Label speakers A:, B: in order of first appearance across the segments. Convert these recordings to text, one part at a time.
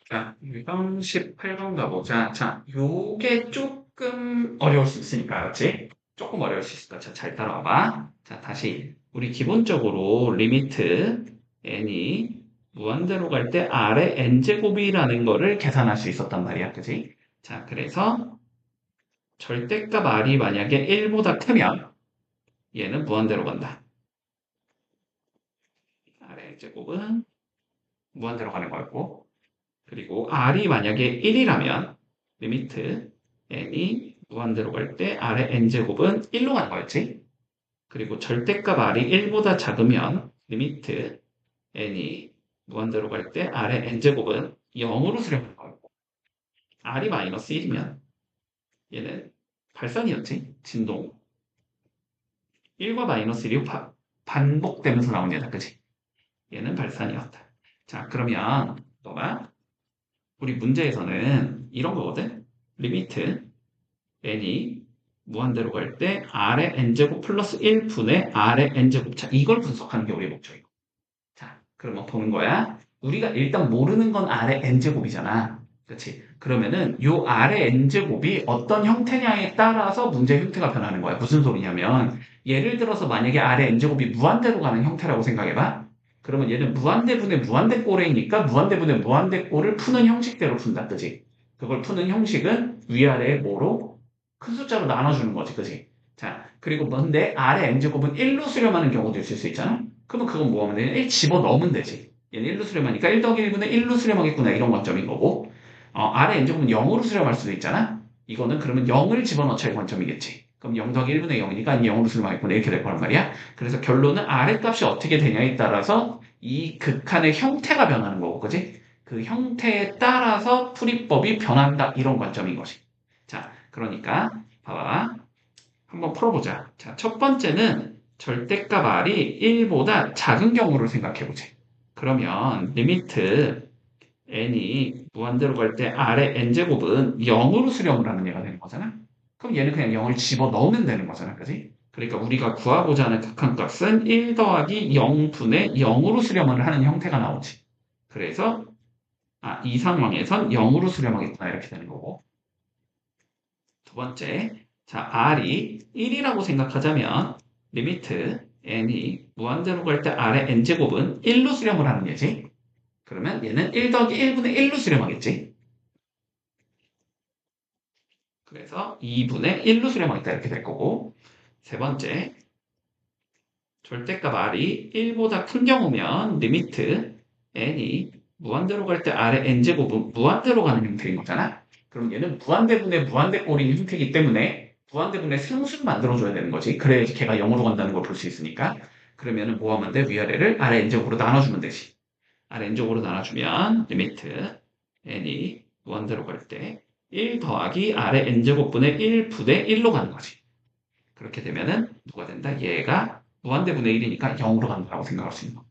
A: 자, 1번 18번 가보자. 자, 요게 조금 어려울 수 있으니까, 알았지? 조금 어려울 수 있으니까, 자, 잘 따라와봐. 자, 다시. 우리 기본적으로 리미트 n이 무한대로 갈 때 r의 n제곱이라는 거를 계산할 수 있었단 말이야. 그지? 자, 그래서 절대값 r이 만약에 1보다 크면 얘는 무한대로 간다. r의 n제곱은 무한대로 가는 거였고, 그리고 r이 만약에 1이라면 리미트 n이 무한대로 갈 때 r의 n제곱은 1로 가는 거였지. 그리고 절대값 r이 1보다 작으면 리미트 n이 무한대로 갈 때 r의 n제곱은 0으로 수렴하는 거였고, r이 마이너스 1이면 얘는 발산이었지. 진동. 1과 마이너스 1이 반복되면서 나온 얘다. 그지? 얘는 발산이었다. 자, 그러면 너가 우리 문제에서는 이런 거거든. 리미트 n이 무한대로 갈 때 r의 n제곱 플러스 1분의 r의 n제곱. 자, 이걸 분석하는 게 우리의 목적이고. 자, 그러면 보는 거야. 우리가 일단 모르는 건 r의 n제곱이잖아. 그렇지? 그러면은 요 r의 n제곱이 어떤 형태냐에 따라서 문제 형태가 변하는 거야. 무슨 소리냐면 예를 들어서 만약에 r의 n제곱이 무한대로 가는 형태라고 생각해봐. 그러면 얘는 무한대분의 무한대꼴이니까 무한대분의 무한대꼴을 푸는 형식대로 푼다. 그지? 그걸 푸는 형식은 위아래 뭐로? 큰 숫자로 나눠주는 거지. 그지? 자, 그리고 뭔데 r의 n제곱은 1로 수렴하는 경우도 있을 수 있잖아. 그러면 그건 뭐 하면 되냐? 1 집어넣으면 되지. 얘는 1로 수렴하니까 1 더하기 1분의 1로 수렴하겠구나. 이런 관점인 거고. r의 n제곱은 0으로 수렴할 수도 있잖아. 이거는 그러면 0을 집어넣자의 관점이겠지. 그럼 0 더하기 1분의 0이니까 0으로 수렴하겠구나. 이렇게 될 거란 말이야. 그래서 결론은 r의 값이 어떻게 되냐에 따라서 이 극한의 형태가 변하는 거고. 그지? 그 형태에 따라서 풀이법이 변한다. 이런 관점인 것이. 자, 그러니까 봐봐. 한번 풀어보자. 자, 첫 번째는 절대값 r이 1보다 작은 경우를 생각해보자. 그러면 리미트 n이 무한대로 갈 때 r의 n제곱은 0으로 수렴을 하는 얘가 되는 거잖아. 그럼 얘는 그냥 0을 집어넣으면 되는 거잖아. 그지? 그러니까 우리가 구하고자 하는 극한값은 1 더하기 0분의 0으로 수렴을 하는 형태가 나오지. 그래서 이 상황에선 0으로 수렴하겠구나 이렇게 되는 거고. 두 번째, 자, r이 1이라고 생각하자면 리미트 n이 무한대로 갈 때 r의 n제곱은 1로 수렴을 하는 예지. 그러면 얘는 1 더하기 1분의 1로 수렴하겠지. 그래서 2분의 1로 수렴하겠다 이렇게 될 거고. 세 번째, 절대값 r이 1보다 큰 경우면 리미트 n이 무한대로 갈 때 r의 n제곱은 무한대로 가는 형태인 거잖아. 그럼 얘는 무한대분의 무한대꼴인 형태이기 때문에 무한대분의 상수를 만들어줘야 되는 거지. 그래야지 걔가 0으로 간다는 걸 볼 수 있으니까. 그러면은 뭐 하면 돼? 위아래를 r의 n제곱으로 나눠주면 되지. r의 n제곱으로 나눠주면 리미트 n이 무한대로 갈 때 1 더하기 r의 n제곱분의 1 부대 1로 가는 거지. 그렇게 되면은 누가 된다? 얘가 무한대분의 1이니까 0으로 간다고 생각할 수 있는 거.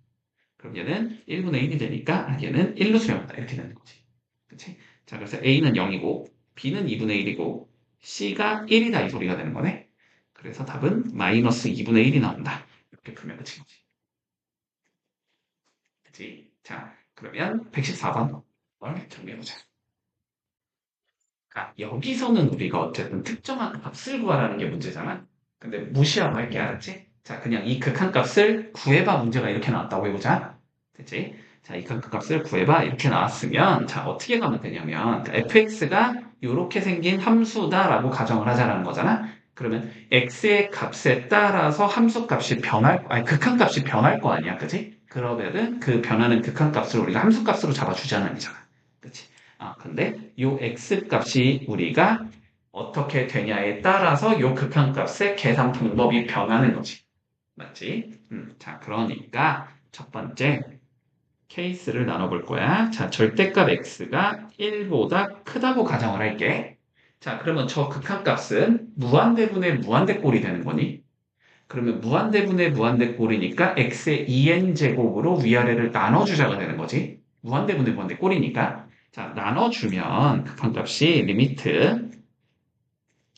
A: 그럼 얘는 1분의 1이 되니까 얘는 1로 수렴한다. 이렇게 되는 거지. 그치? 자, 그래서 A는 0이고, B는 2분의 1이고, C가 1이다. 이 소리가 되는 거네. 그래서 답은 마이너스 2분의 1이 나온다. 이렇게 풀면 끝인 거지. 그치? 자, 그러면 114번 정리해보자. 여기서는 우리가 어쨌든 특정한 값을 구하라는 게 문제잖아. 근데 무시하고 할게 알았지? 자, 그냥 이 극한값을 구해봐 문제가 이렇게 나왔다고 해보자. 됐지? 자, 이 극한값을 구해봐 이렇게 나왔으면 자, 어떻게 가면 되냐면 fx가 이렇게 생긴 함수다라고 가정을 하자라는 거잖아. 그러면 x의 값에 따라서 함수값이 극한값이 변할 거 아니야. 그치? 그러면은 그 변하는 극한값을 우리가 함수값으로 잡아주자는 얘기잖아. 그치? 근데 요 x 값이 우리가 어떻게 되냐에 따라서 요 극한값의 계산 방법이 변하는 거지. 맞지? 자, 그러니까 첫 번째 케이스를 나눠볼 거야. 자, 절대값 x가 1보다 크다고 가정을 할게. 자, 그러면 저 극한값은 무한대분의 무한대꼴이 되는 거니? 그러면 무한대분의 무한대꼴이니까 x의 2n제곱으로 위아래를 나눠주자가 되는 거지. 무한대분의 무한대꼴이니까. 자, 나눠주면 극한값이 리미트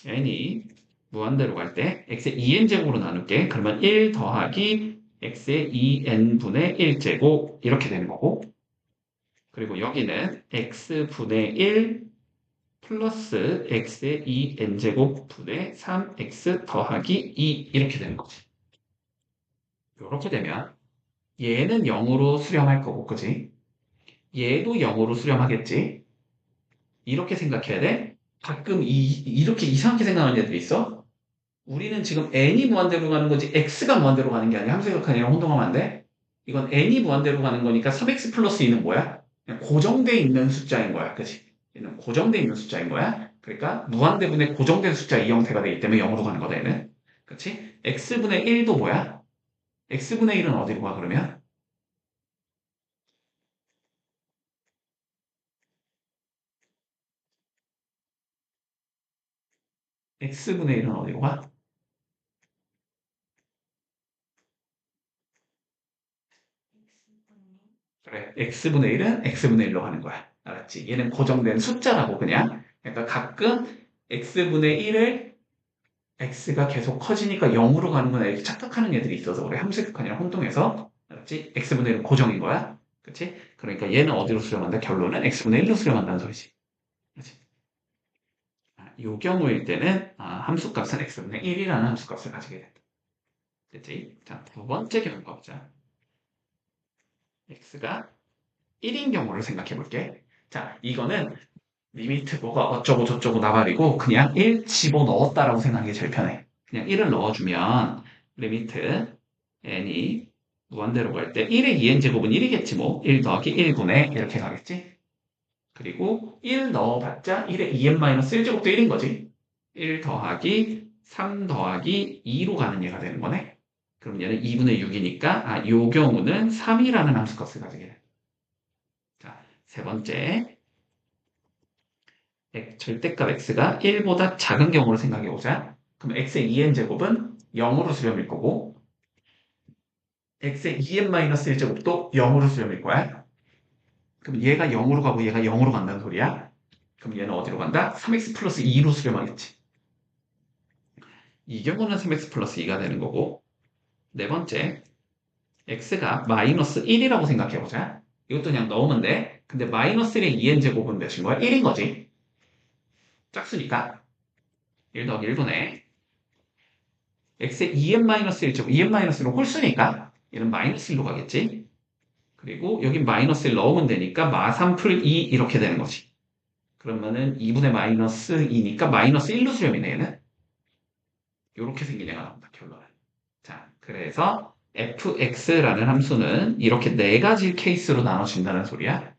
A: n이 무한대로 갈 때 x의 2n제곱으로 나눌게. 그러면 1 더하기 x의 2n분의 1제곱 이렇게 되는 거고. 그리고 여기는 x분의 1 플러스 x의 2n제곱 분의 3x 더하기 2 이렇게 되는 거지. 이렇게 되면 얘는 0으로 수렴할 거고, 그지? 얘도 0으로 수렴하겠지? 이렇게 생각해야 돼? 가끔 이렇게 이상하게 생각하는 애들이 있어? 우리는 지금 n이 무한대로 가는 거지 x가 무한대로 가는 게 아니야. 함수격한 이랑 혼동하면 안 돼? 이건 n이 무한대로 가는 거니까 3x 플러스 2는 뭐야? 그냥 고정돼 있는 숫자인 거야. 그치? 얘는 고정돼 있는 숫자인 거야. 그러니까 무한대분의 고정된 숫자 이 형태가 되기 때문에 0으로 가는 거다 얘는. 그치? x분의 1도 뭐야? x분의 1은 어디로 가 그러면? x분의 1은 어디로 가? 그래, x분의 1은 x분의 1로 가는 거야. 알았지? 얘는 고정된 숫자라고 그냥. 그러니까 가끔 x분의 1을 x가 계속 커지니까 0으로 가는 거나 이렇게 착각하는 애들이 있어서 그래. 함수격한이랑 혼동해서. 알았지? x분의 1은 고정인 거야. 그치? 그러니까 얘는 어디로 수렴한다? 결론은 x분의 1로 수렴한다는 소리지. 그치? 요 경우일 때는 함수값은 x분의 1이라는 함수값을 가지게 된다. 됐지? 자, 두 번째 경우 가보자. x가 1인 경우를 생각해 볼게. 자, 이거는 리미트 뭐가 어쩌고 저쩌고 나발이고 그냥 1 집어넣었다라고 생각하는 게 제일 편해. 그냥 1을 넣어주면 리미트 n이 무한대로 갈 때 1의 2n제곱은 1이겠지 뭐. 1 더하기 1분의 이렇게 가겠지. 그리고 1 넣어봤자 1의 2n-1제곱도 1인 거지. 1 더하기 3 더하기 2로 가는 얘가 되는 거네. 그럼 얘는 2분의 6이니까 요 경우는 3이라는 함수값을 가지게 돼. 자, 세 번째. 절대값 x가 1보다 작은 경우를 생각해 보자. 그럼 x의 2n제곱은 0으로 수렴일 거고 x의 2n-1제곱도 0으로 수렴일 거야. 그럼 얘가 0으로 가고 얘가 0으로 간다는 소리야. 그럼 얘는 어디로 간다? 3x 플러스 2로 수렴하겠지. 이 경우는 3x 플러스 2가 되는 거고 네 번째, x가 마이너스 1이라고 생각해 보자. 이것도 그냥 넣으면 돼. 근데 마이너스 1의 2n제곱은 몇인 거야? 1인 거지. 짝수니까 1 더하기 1분의 x의 2n-1제곱, 2n-1로 홀수니까 얘는 마이너스 1로 가겠지. 그리고 여기 마이너스 1 넣으면 되니까 마3풀 2 이렇게 되는 거지. 그러면은 2분의 마이너스 2니까 마이너스 1로 수렴이네 얘는. 이렇게 생긴 애가 나온다 결론은. 자, 그래서 fx라는 함수는 이렇게 네 가지 케이스로 나눠진다는 소리야.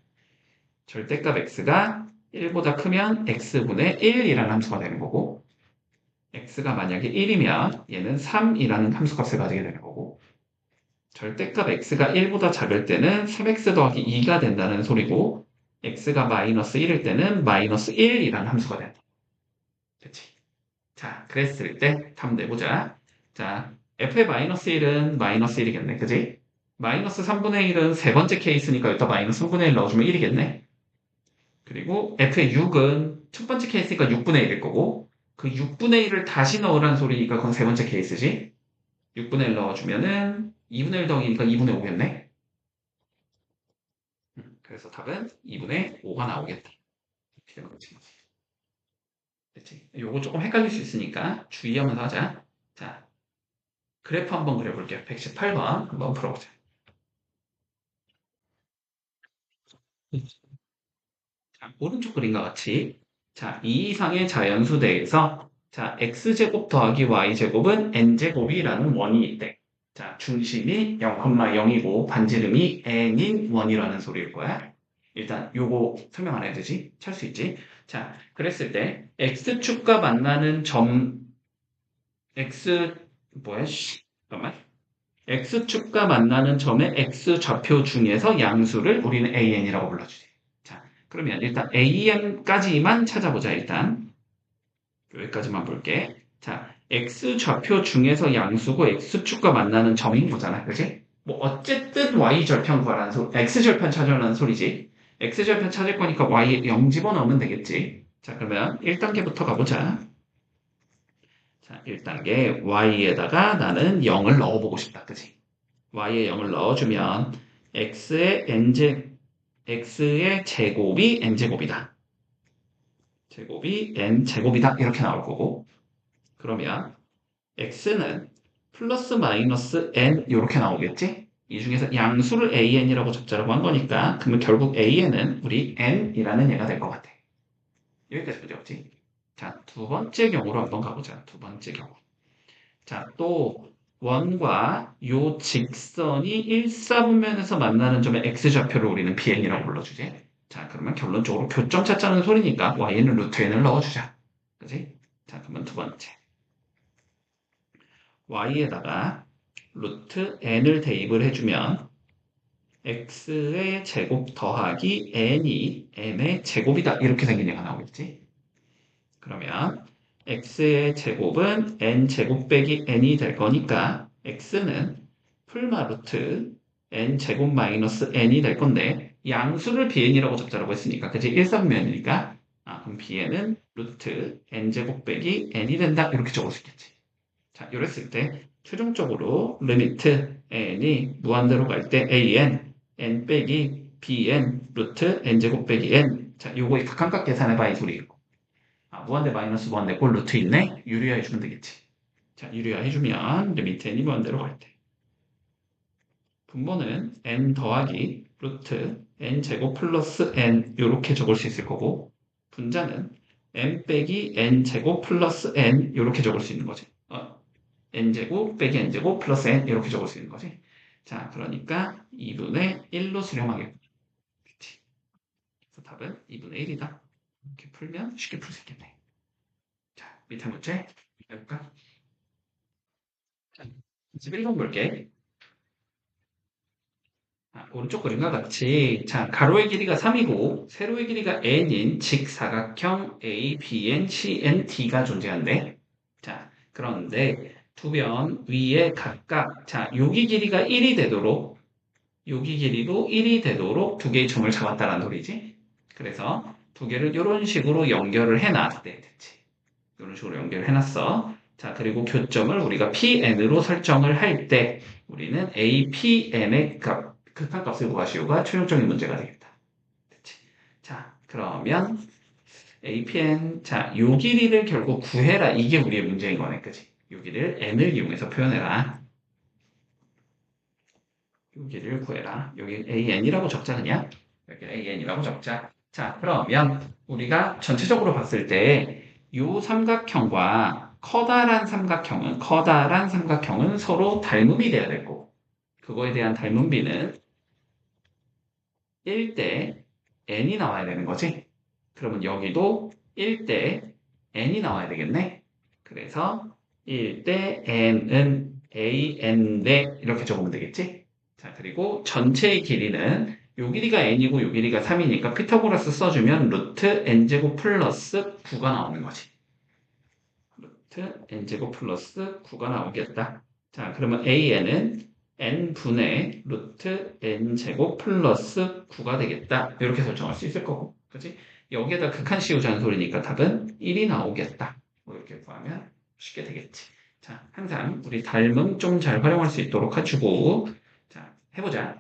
A: 절대값 x가 1보다 크면 x분의 1이라는 함수가 되는 거고 x가 만약에 1이면 얘는 3이라는 함수값을 가지게 되는 거고 절대값 x가 1보다 작을 때는 3x 더하기 2가 된다는 소리고 x가 마이너스 1일 때는 마이너스 1이라는 함수가 된다. 그치? 자, 그랬을 때 답 내보자. 자, f의 마이너스 1은 마이너스 1이겠네. 그지? 마이너스 3분의 1은 세 번째 케이스니까 여기다 마이너스 3분의 1 넣어주면 1이겠네. 그리고 f의 6은 첫 번째 케이스니까 6분의 1일 거고 그 6분의 1을 다시 넣으라는 소리니까 그건 세 번째 케이스지. 6분의 1 넣어주면은 2분의 1 더하기니까 2분의 5겠네. 그래서 답은 2분의 5가 나오겠다. 이렇게 되는 거지. 됐지? 요거 조금 헷갈릴 수 있으니까 주의하면서 하자. 자, 그래프 한번 그려볼게요. 118번 한번 풀어보자. 자, 오른쪽 그림과 같이 자, 2 이상의 자연수대에서 자, x제곱 더하기 y제곱은 n제곱이라는 원이 있대. 자, 중심이 0,0이고 반지름이 n인 원이라는 소리일 거야. 일단 요거 설명 안 해도 되지? 찰 수 있지? 자, 그랬을 때 x축과 만나는 점 x 뭐야? 잠깐만. x축과 만나는 점의 x좌표 중에서 양수를 우리는 an이라고 불러주지. 자, 그러면 일단 am까지만 찾아보자, 일단. 여기까지만 볼게. 자, x좌표 중에서 양수고 x축과 만나는 점인 거잖아, 그지? 뭐, 어쨌든 y절편 구하라는 x절편 찾으라는 소리지. x절편 찾을 거니까 y에 0 집어넣으면 되겠지. 자, 그러면 1단계부터 가보자. 자, 1단계 y에다가 나는 0을 넣어보고 싶다, 그지? y에 0을 넣어주면 x의 x의 제곱이 n제곱이다. 제곱이 n제곱이다. 이렇게 나올 거고. 그러면 x는 플러스 마이너스 n 이렇게 나오겠지? 이 중에서 양수를 an이라고 적자라고 한 거니까 그러면 결국 an은 우리 n이라는 얘가 될 것 같아. 여기까지 문제 없지? 자, 두 번째 경우로 한번 가보자. 두 번째 경우. 자, 또 원과 요 직선이 일사분면에서 만나는 점의 x좌표를 우리는 bn이라고 불러주지. 자, 그러면 결론적으로 교점 찾자는 소리니까 y는 루트 n을 넣어주자. 그지? 자, 그러면 두 번째. y에다가 루트 n을 대입을 해주면 x의 제곱 더하기 n이 n의 제곱이다. 이렇게 생긴 얘가 나오겠지. 그러면 x의 제곱은 n제곱 빼기 n이 될 거니까 x는 풀마 루트 n제곱 마이너스 n이 될 건데 양수를 bn이라고 적자라고 했으니까 그치? 일사분면이니까 그럼 bn은 루트 n제곱 빼기 n이 된다. 이렇게 적을 수 있겠지. 자, 이랬을 때 최종적으로 리미트 n이 무한대로 갈 때 n 빼기 bn 루트 n제곱 빼기 n. 자, 요거 각각 계산해봐 이 소리고. 무한대 마이너스 무한대 꼴 루트 있네? 유리화 해주면 되겠지. 자, 유리화 해주면 리미트 n이 무한대로 갈 때. 분모는 n 더하기 루트 n 제곱 플러스 n 요렇게 적을 수 있을 거고 분자는 n 빼기 n 제곱 플러스 n 요렇게 적을 수 있는 거지. n제곱 빼기 n제곱 플러스 n 이렇게 적을 수 있는 거지. 자, 그러니까 2분의 1로 수렴하겠구나. 그치? 그래서 답은 2분의 1이다. 이렇게 풀면 쉽게 풀 수 있겠네. 자, 밑에 문제 해볼까? 자, 21번 볼게. 오른쪽 그림과 같이 자, 가로의 길이가 3이고 세로의 길이가 n인 직사각형 ABN, CND가 존재한대. 자, 그런데 두 변 위에 각각 자, 여기 길이가 1이 되도록 여기 길이도 1이 되도록 두 개의 점을 잡았다는 소리지. 그래서 두 개를 이런 식으로 연결을 해놨대. 됐지. 이런 식으로 연결해놨어. 자, 그리고 교점을 우리가 PN으로 설정을 할 때 우리는 APN의 극한값을 구하시오가 최종적인 문제가 되겠다. 됐지? 자, 그러면 APN, 자, 요 길이를 결국 구해라. 이게 우리의 문제인 거네. 그지? 요 길이를 N을 이용해서 표현해라. 요 길이를 구해라. 여기 AN이라고 적자 그냥. 여기 AN이라고 적자. 자, 그러면 우리가 전체적으로 봤을 때 요 삼각형과 커다란 삼각형은 서로 닮음이 돼야 될 거고 그거에 대한 닮음비는 1대 n이 나와야 되는 거지. 그러면 여기도 1대 n이 나와야 되겠네. 그래서 1대 n은 an 대 이렇게 적으면 되겠지. 자, 그리고 전체의 길이는 요 길이가 n이고 요 길이가 3이니까 피타고라스 써주면 루트 n제곱 플러스 9가 나오는 거지. 루트 n제곱 플러스 9가 나오겠다. 자, 그러면 an은 n분의 루트 n제곱 플러스 9가 되겠다. 이렇게 설정할 수 있을 거고. 그치? 여기에다 극한 씌우자는 소리니까 답은 1이 나오겠다. 뭐 이렇게 구하면 쉽게 되겠지. 자, 항상 우리 닮음 좀 잘 활용할 수 있도록 해주고, 자, 해보자.